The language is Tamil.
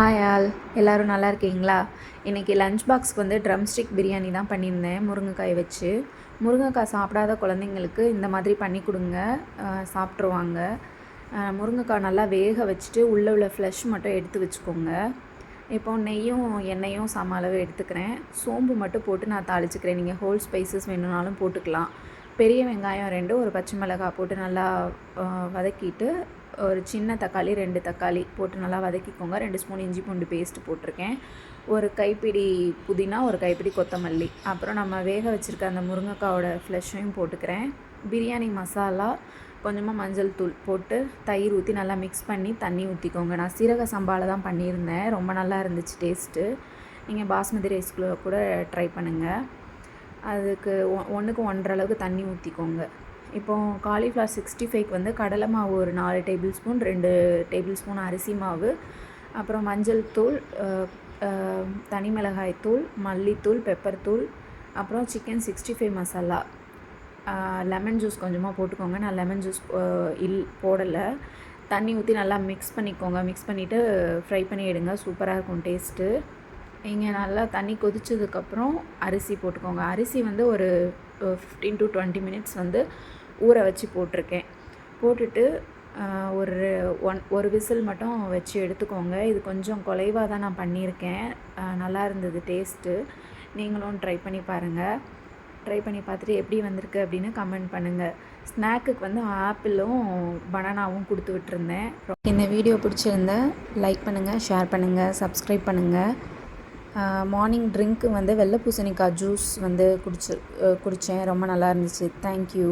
ஹாய் ஆல், எல்லோரும் நல்லா இருக்கீங்களா? இன்றைக்கி லஞ்ச் பாக்ஸ்க்கு வந்து ட்ரம் ஸ்டிக் பிரியாணி தான் பண்ணியிருந்தேன் முருங்கைக்காய் வச்சு. முருங்கைக்காய் சாப்பிடாத குழந்தைங்களுக்கு இந்த மாதிரி பண்ணி கொடுங்க, சாப்பிட்ருவாங்க. முருங்கைக்காய் நல்லா வேக வச்சுட்டு உள்ளே உள்ள ஃப்ளஷ் மட்டும் எடுத்து வச்சுக்கோங்க. இப்போ நெய்யும் எண்ணெயும் சம அளவு எடுத்துக்கிறேன். சோம்பு மட்டும் போட்டு நான் தாளிச்சுக்கிறேன். நீங்கள் ஹோல் ஸ்பைசஸ் வேணும்னாலும் போட்டுக்கலாம். பெரிய வெங்காயம் 2, ஒரு பச்சை மிளகாய் போட்டு நல்லா வதக்கிட்டு, ஒரு சின்ன தக்காளி 2 தக்காளி போட்டு நல்லா வதக்கிக்கோங்க. 2 ஸ்பூன் இஞ்சி பூண்டு பேஸ்ட்டு போட்டிருக்கேன். ஒரு கைப்பிடி புதினா, ஒரு கைப்பிடி கொத்தமல்லி, அப்புறம் நம்ம வேக வச்சுருக்க அந்த முருங்கைக்காவோட ஃப்ளஷையும் போட்டுக்கிறேன். பிரியாணி மசாலா, கொஞ்சமாக மஞ்சள் தூள் போட்டு தயிர் ஊற்றி நல்லா மிக்ஸ் பண்ணி தண்ணி ஊற்றிக்கோங்க. நான் சீரக சம்பாவில் தான் பண்ணியிருந்தேன். ரொம்ப நல்லா இருந்துச்சு டேஸ்ட்டு. நீங்கள் பாஸ்மதி ரைஸ்க்குள்ளே கூட ட்ரை பண்ணுங்கள். அதுக்கு 1க்கு 1.5 அளவுக்கு தண்ணி ஊற்றிக்கோங்க. இப்போது காலிஃப்ளவர் 65க்கு வந்து கடலை மாவு ஒரு 4 டேபிள் ஸ்பூன், 2 டேபிள் ஸ்பூன் அரிசி மாவு, அப்புறம் மஞ்சள் தூள், தனி மிளகாய் தூள், மல்லித்தூள், பெப்பர் தூள், அப்புறம் சிக்கன் 65 மசாலா, லெமன் ஜூஸ் கொஞ்சமாக போட்டுக்கோங்க. நான் லெமன் ஜூஸ் போடலை. தண்ணி ஊற்றி நல்லா மிக்ஸ் பண்ணிக்கோங்க. மிக்ஸ் பண்ணிவிட்டு ஃப்ரை பண்ணி எடுங்க. சூப்பராக இருக்கும் டேஸ்ட்டு. இங்கே நல்லா தண்ணி கொதிச்சதுக்கப்புறம் அரிசி போட்டுக்கோங்க. அரிசி வந்து ஒரு 15 to 20 மினிட்ஸ் வந்து ஊற வச்சு போட்டிருக்கேன். போட்டுட்டு ஒரு விசில் மட்டும் வச்சு எடுத்துக்கோங்க. இது கொஞ்சம் குலைவாக தான் நான் பண்ணியிருக்கேன். நல்லா இருந்தது டேஸ்ட்டு. நீங்களும் ட்ரை பண்ணி பாருங்கள். ட்ரை பண்ணி பார்த்துட்டு எப்படி வந்திருக்கு அப்படின்னு கமெண்ட் பண்ணுங்கள். ஸ்நாக்குக்கு வந்து ஆப்பிளும் பனானாவும் கொடுத்து விட்டுருந்தேன். இந்த வீடியோ பிடிச்சிருந்தா லைக் பண்ணுங்கள், ஷேர் பண்ணுங்கள், சப்ஸ்கிரைப் பண்ணுங்கள். மார்னிங் ட்ரிங்க்கு வந்து வெள்ளை பூசணிக்காய் ஜூஸ் வந்து குடித்தேன். ரொம்ப நல்லா இருந்துச்சு. தேங்க்யூ.